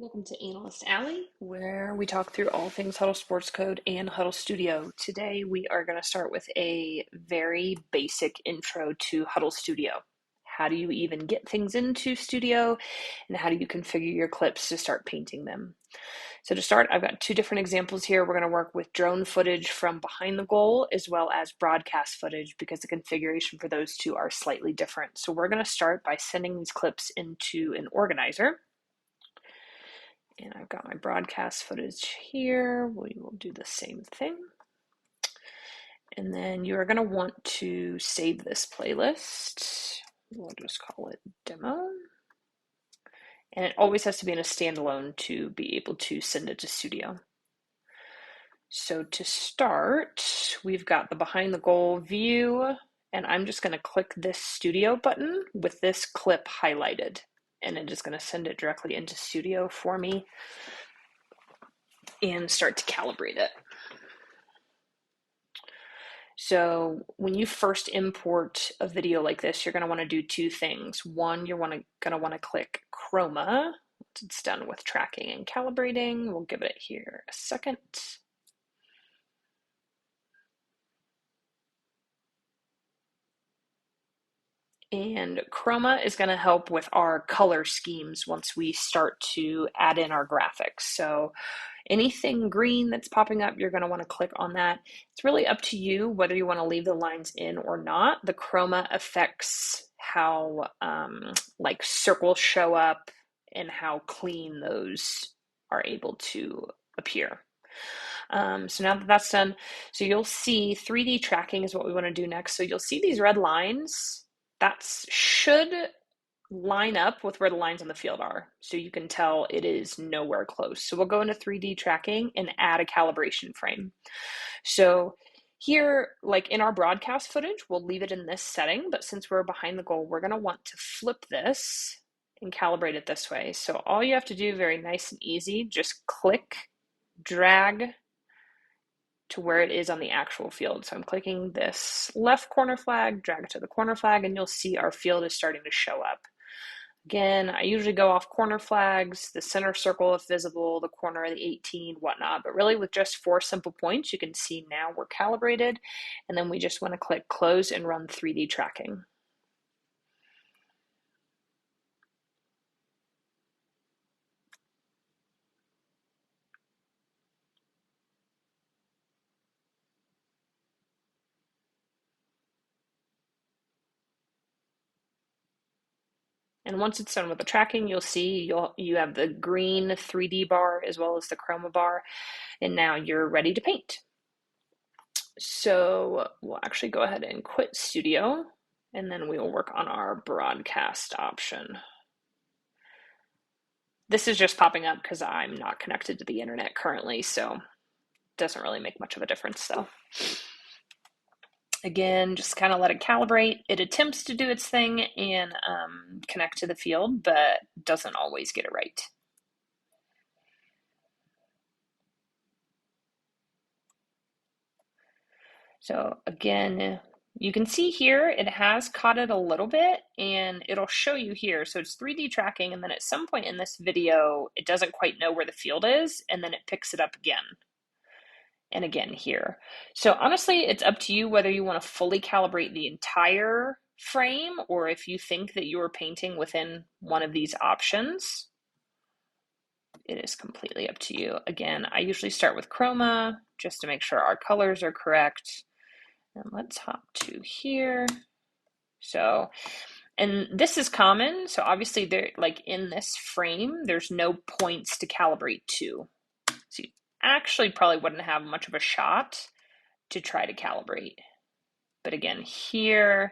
Welcome to Analyst Alley, where we talk through all things Hudl Sports Code and Hudl Studio. Today, we are going to start with a very basic intro to Hudl Studio. How do you even get things into Studio, and how do you configure your clips to start painting them? So to start, I've got two different examples here. We're going to work with drone footage from behind the goal as well as broadcast footage because the configuration for those two are slightly different. So we're going to start by sending these clips into an organizer. And I've got my broadcast footage here. We will do the same thing. And then you are going to want to save this playlist. We'll just call it demo. And it always has to be in a standalone to be able to send it to Studio. So to start, we've got the behind the goal view, and I'm just going to click this Studio button with this clip highlighted. And it is going to send it directly into Studio for me and start to calibrate it. So when you first import a video like this, you're going to want to do two things. One, you're going to want to click Chroma. Once it's done with tracking and calibrating, we'll give it here a second. And Chroma is going to help with our color schemes once we start to add in our graphics. So anything green that's popping up, you're going to want to click on that. It's really up to you whether you want to leave the lines in or not. The Chroma affects how like circles show up and how clean those are able to appear. So now that that's done, so you'll see 3D tracking is what we want to do next. So you'll see these red lines. That should line up with where the lines on the field are. So you can tell it is nowhere close. So we'll go into 3D tracking and add a calibration frame. So here, like in our broadcast footage, we'll leave it in this setting, but since we're behind the goal, we're going to want to flip this and calibrate it this way. So all you have to do, very nice and easy, just click, drag to where it is on the actual field. So I'm clicking this left corner flag, drag it to the corner flag, and you'll see our field is starting to show up. Again, I usually go off corner flags, the center circle if visible, the corner of the 18, whatnot, but really with just 4 simple points, you can see now we're calibrated, and then we just want to click close and run 3D tracking. And once it's done with the tracking, you'll see you have the green 3D bar as well as the chroma bar, and now you're ready to paint. So we'll actually go ahead and quit Studio, and then we will work on our broadcast option. This is just popping up because I'm not connected to the internet currently, so it doesn't really make much of a difference though. Again, just kind of let it calibrate. It attempts to do its thing and connect to the field, but doesn't always get it right. So again, you can see here, it has caught it a little bit and it'll show you here. So it's 3D tracking, and then at some point in this video, it doesn't quite know where the field is, and then it picks it up again. And again here. So honestly, it's up to you whether you want to fully calibrate the entire frame or if you think that you are painting within one of these options. It is completely up to you. Again, I usually start with Chroma just to make sure our colors are correct. And let's hop to here. So, and this is common. So obviously there, like in this frame, there's no points to calibrate to. So you actually probably wouldn't have much of a shot to try to calibrate. But again, here,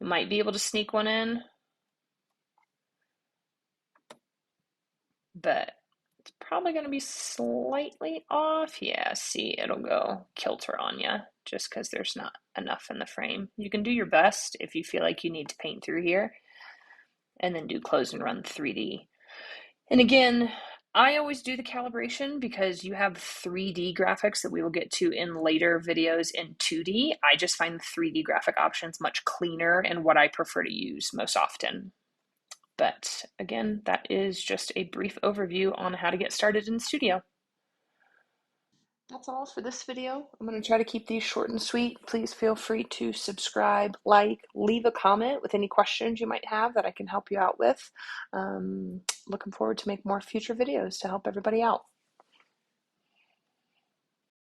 you might be able to sneak one in. But it's probably going to be slightly off. Yeah, see, it'll go kilter on you just because there's not enough in the frame. You can do your best if you feel like you need to paint through here, and then do close and run 3D. And again, I always do the calibration because you have 3D graphics that we will get to in later videos in 2D. I just find the 3D graphic options much cleaner and what I prefer to use most often. But again, that is just a brief overview on how to get started in Studio. That's all for this video. I'm going to try to keep these short and sweet. Please feel free to subscribe, like, leave a comment with any questions you might have that I can help you out with. Looking forward to make more future videos to help everybody out.